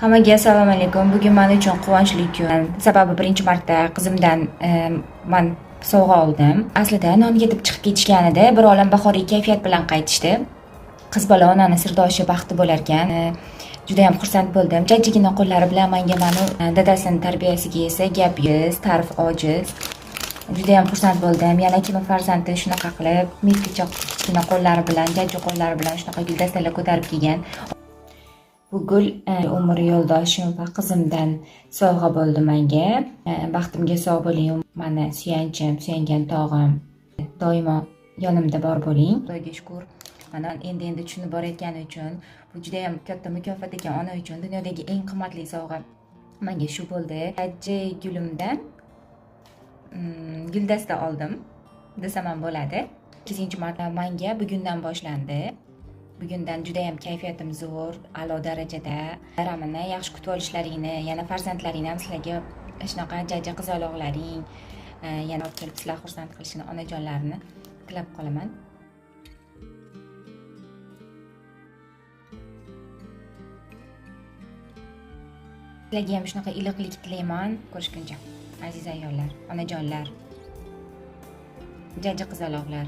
Hammaga assalomu alaykum. Bugun men uchun quvonchli kun. Sababi birinchi marta qizimdan men sovg'a oldim. Aslida non yetib chiqib ketishganida bir olam bahoriy kayfiyat bilan qaytishdi. Qiz bola onani sirdoshi baxti bo'lar ekan. Juda ham xursand bo'ldim. Jajjigina qo'llari bilan menga dadasining tarbiyasiga esa gap yo'q, ta'rif ojiz. Juda ham xursand bo'ldim. Yana ikki farzandi shunaqa qilib, meskichoq kichkina qo'llari bilan, jajji qo'llari bilan shunaqa guldastalar ko'tarib kelgan. Bu gul umr yo'ldoshim va qizimdan sovg'a bo'ldi menga. Baxtimga sog' bo'ling. Meni suyanchim, suyangan tog'im. Doimo yonimda bor bo'ling. Xudoga shukr. Mana endi tushunib borayotgani uchun bu juda ham katta mukofot ekan ona uchun. Dunyodagi eng qimmatli sovg'a menga shu bo'ldi. Jajji gulimdan guldasta oldim desam ham bo'ladi. 8-marta menga bugundan boshlandi. Bugundan juda ham kayfiyatim zo'r, a'lo darajada. Bayramini yaxshi kutib olishlaringni, yana farzandlaringni ham sizlarga shunaqa jajji qizaloqlaring yana olib kelib sizlar xursand qilishini onajonlarini tilab qolaman. Sizlarga ham shunaqa iliqlik tilayman. Ko'rishguncha aziz ayollar, onajonlar, jajji qizaloqlar.